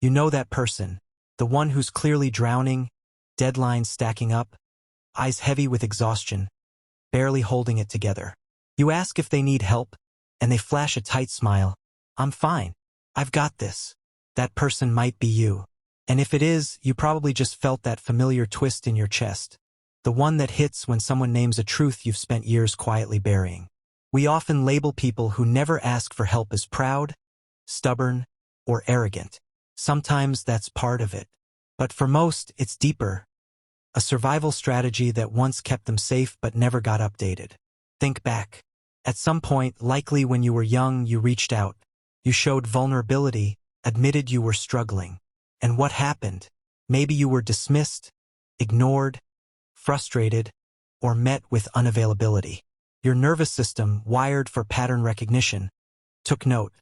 You know that person, the one who's clearly drowning, deadlines stacking up, eyes heavy with exhaustion, barely holding it together. You ask if they need help, and they flash a tight smile. I'm fine. I've got this. That person might be you. And if it is, you probably just felt that familiar twist in your chest. The one that hits when someone names a truth you've spent years quietly burying. We often label people who never ask for help as proud, stubborn, or arrogant. Sometimes that's part of it. But for most, it's deeper. A survival strategy that once kept them safe but never got updated. Think back. At some point, likely when you were young, you reached out. You showed vulnerability, admitted you were struggling. And what happened? Maybe you were dismissed, ignored, frustrated, or met with unavailability. Your nervous system, wired for pattern recognition, took note.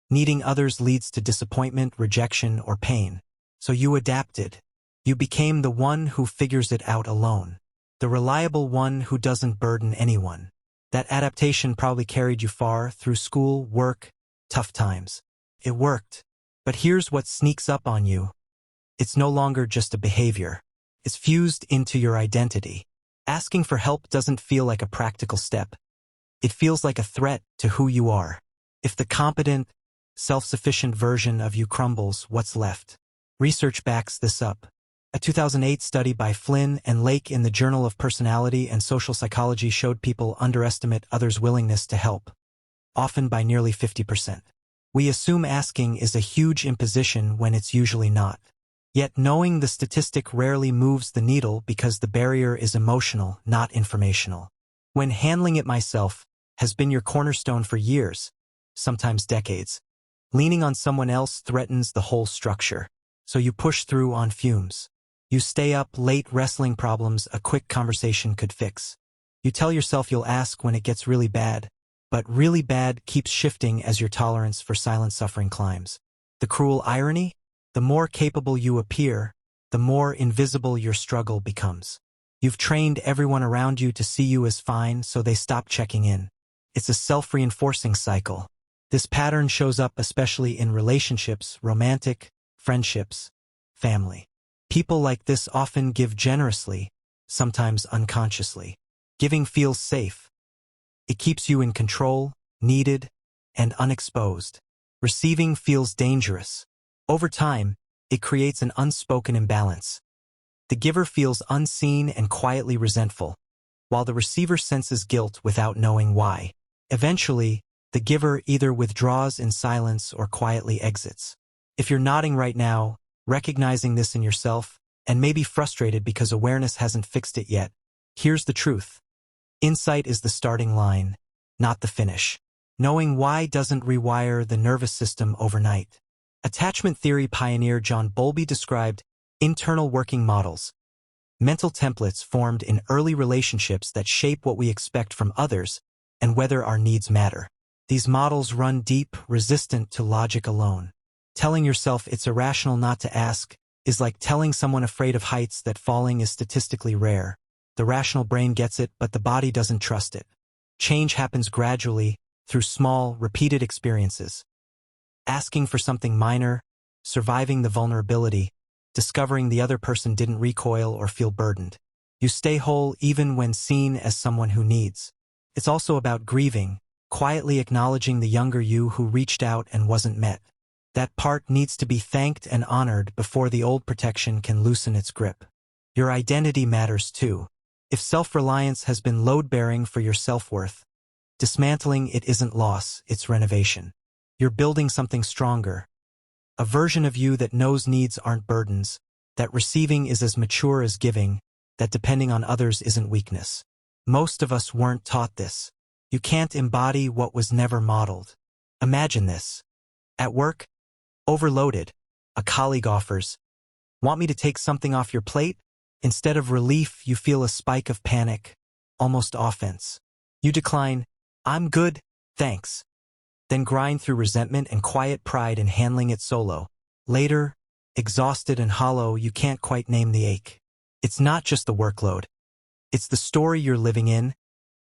Needing others leads to disappointment, rejection, or pain. So you adapted. You became the one who figures it out alone. The reliable one who doesn't burden anyone. That adaptation probably carried you far through school, work, tough times. It worked. But here's what sneaks up on you. It's no longer just a behavior. It's fused into your identity. Asking for help doesn't feel like a practical step. It feels like a threat to who you are. If the competent, self-sufficient version of you crumbles, what's left? Research backs this up. A 2008 study by Flynn and Lake in the Journal of Personality and Social Psychology showed people underestimate others' willingness to help, often by nearly 50%. We assume asking is a huge imposition when it's usually not. Yet knowing the statistic rarely moves the needle because the barrier is emotional, not informational. When handling it myself has been your cornerstone for years, sometimes decades, leaning on someone else threatens the whole structure. So you push through on fumes. You stay up late wrestling problems a quick conversation could fix. You tell yourself you'll ask when it gets really bad, but really bad keeps shifting as your tolerance for silent suffering climbs. The cruel irony? The more capable you appear, the more invisible your struggle becomes. You've trained everyone around you to see you as fine, so they stop checking in. It's a self-reinforcing cycle. This pattern shows up especially in relationships, romantic, friendships, family. People like this often give generously, sometimes unconsciously. Giving feels safe. It keeps you in control, needed, and unexposed. Receiving feels dangerous. Over time, it creates an unspoken imbalance. The giver feels unseen and quietly resentful, while the receiver senses guilt without knowing why. Eventually, the giver either withdraws in silence or quietly exits. If you're nodding right now, recognizing this in yourself, and maybe frustrated because awareness hasn't fixed it yet, here's the truth. Insight is the starting line, not the finish. Knowing why doesn't rewire the nervous system overnight. Attachment theory pioneer John Bowlby described internal working models, mental templates formed in early relationships that shape what we expect from others and whether our needs matter. These models run deep, resistant to logic alone. Telling yourself it's irrational not to ask is like telling someone afraid of heights that falling is statistically rare. The rational brain gets it, but the body doesn't trust it. Change happens gradually, through small, repeated experiences. Asking for something minor, surviving the vulnerability, discovering the other person didn't recoil or feel burdened. You stay whole even when seen as someone who needs. It's also about grieving, quietly acknowledging the younger you who reached out and wasn't met. That part needs to be thanked and honored before the old protection can loosen its grip. Your identity matters too. If self-reliance has been load-bearing for your self-worth, dismantling it isn't loss, it's renovation. You're building something stronger. A version of you that knows needs aren't burdens, that receiving is as mature as giving, that depending on others isn't weakness. Most of us weren't taught this. You can't embody what was never modeled. Imagine this. At work, overloaded, a colleague offers, "Want me to take something off your plate?" Instead of relief, you feel a spike of panic, almost offense. You decline, "I'm good, thanks." Then grind through resentment and quiet pride in handling it solo. Later, exhausted and hollow, you can't quite name the ache. It's not just the workload. It's the story you're living in,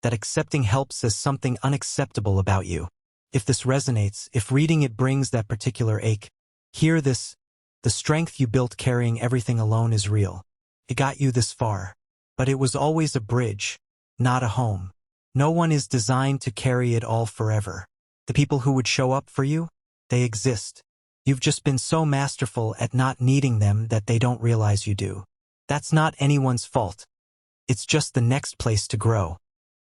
that accepting help says something unacceptable about you. If this resonates, if reading it brings that particular ache, hear this, The strength you built carrying everything alone is real. It got you this far. But it was always a bridge, not a home. No one is designed to carry it all forever. The people who would show up for you, they exist. You've just been so masterful at not needing them that they don't realize you do. That's not anyone's fault. It's just the next place to grow.